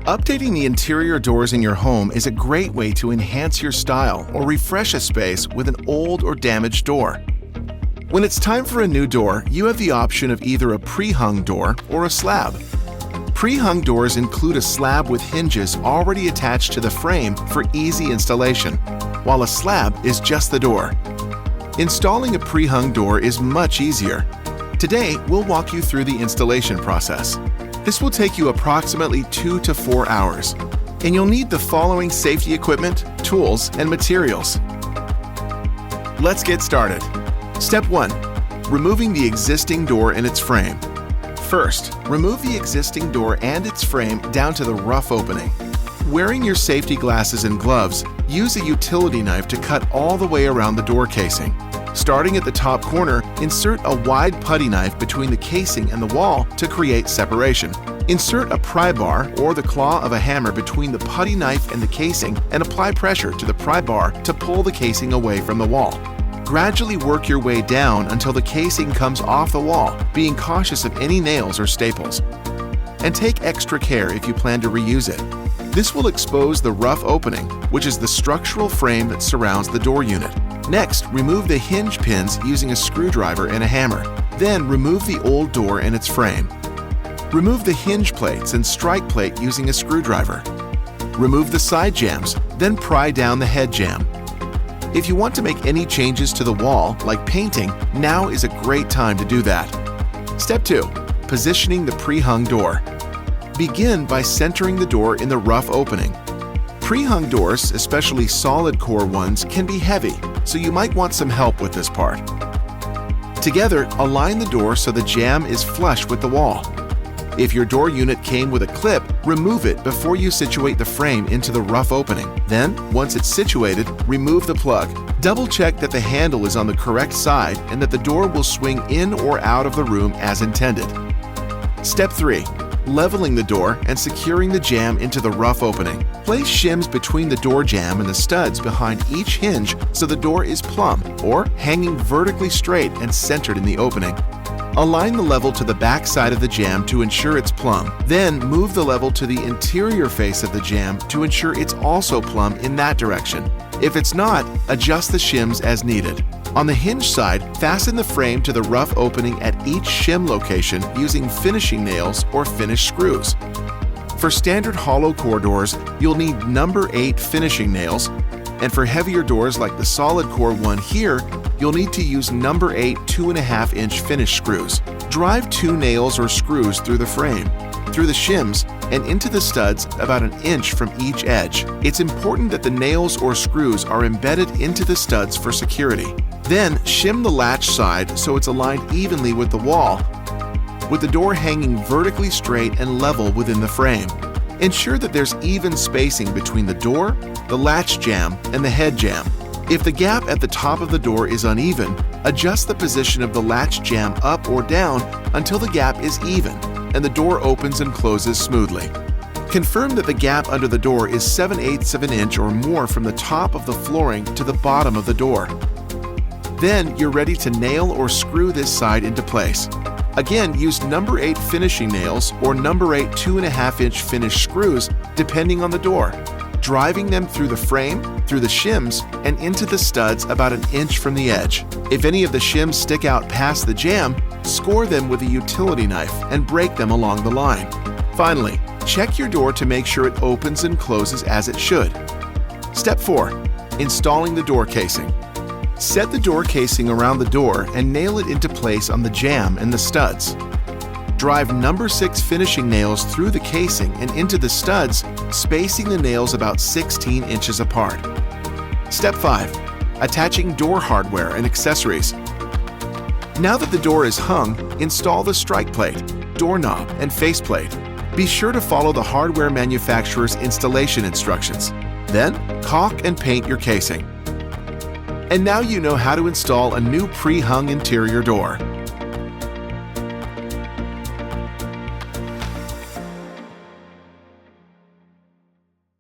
Updating the interior doors in your home is a great way to enhance your style or refresh a space with an old or damaged door. When it's time for a new door, you have the option of either a pre-hung door or a slab. Pre-hung doors include a slab with hinges already attached to the frame for easy installation, while a slab is just the door. Installing a pre-hung door is much easier. Today, we'll walk you through the installation process. This will take you approximately 2 to 4 hours, and you'll need the following safety equipment, tools, and materials. Let's get started. Step 1. Removing the existing door and its frame. First, remove the existing door and its frame down to the rough opening. Wearing your safety glasses and gloves, use a utility knife to cut all the way around the door casing. Starting at the top corner, insert a wide putty knife between the casing and the wall to create separation. Insert a pry bar or the claw of a hammer between the putty knife and the casing and apply pressure to the pry bar to pull the casing away from the wall. Gradually work your way down until the casing comes off the wall, being cautious of any nails or staples. And take extra care if you plan to reuse it. This will expose the rough opening, which is the structural frame that surrounds the door unit. Next, remove the hinge pins using a screwdriver and a hammer. Then remove the old door and its frame. Remove the hinge plates and strike plate using a screwdriver. Remove the side jambs, then pry down the head jamb. If you want to make any changes to the wall, like painting, now is a great time to do that. Step 2. Positioning the pre-hung door. Begin by centering the door in the rough opening. Pre-hung doors, especially solid core ones, can be heavy, so you might want some help with this part. Together, align the door so the jamb is flush with the wall. If your door unit came with a clip, remove it before you situate the frame into the rough opening. Then, once it's situated, remove the plug. Double check that the handle is on the correct side and that the door will swing in or out of the room as intended. Step 3. Leveling the door and securing the jamb into the rough opening. Place shims between the door jamb and the studs behind each hinge so the door is plumb or hanging vertically straight and centered in the opening. Align the level to the back side of the jamb to ensure it's plumb. Then move the level to the interior face of the jamb to ensure it's also plumb in that direction. If it's not, adjust the shims as needed. On the hinge side, fasten the frame to the rough opening at each shim location using finishing nails or finish screws. For standard hollow core doors, you'll need number 8 finishing nails, and for heavier doors like the solid core one here, you'll need to use number 8 2.5-inch finish screws. Drive 2 nails or screws through the frame, through the shims, and into the studs about 1 inch from each edge. It's important that the nails or screws are embedded into the studs for security. Then shim the latch side so it's aligned evenly with the wall, with the door hanging vertically straight and level within the frame. Ensure that there's even spacing between the door, the latch jamb, and the head jamb. If the gap at the top of the door is uneven, adjust the position of the latch jamb up or down until the gap is even and the door opens and closes smoothly. Confirm that the gap under the door is 7/8 of an inch or more from the top of the flooring to the bottom of the door. Then you're ready to nail or screw this side into place. Again, use number 8 finishing nails or number 8 2.5-inch finish screws depending on the door, driving them through the frame, through the shims, and into the studs about 1 inch from the edge. If any of the shims stick out past the jamb, score them with a utility knife and break them along the line. Finally, check your door to make sure it opens and closes as it should. Step 4. Installing the door casing. Set the door casing around the door and nail it into place on the jamb and the studs. Drive number 6 finishing nails through the casing and into the studs, spacing the nails about 16 inches apart. Step 5. Attaching door hardware and accessories. Now that the door is hung, install the strike plate, doorknob, and faceplate. Be sure to follow the hardware manufacturer's installation instructions. Then, caulk and paint your casing. And now you know how to install a new pre-hung interior door.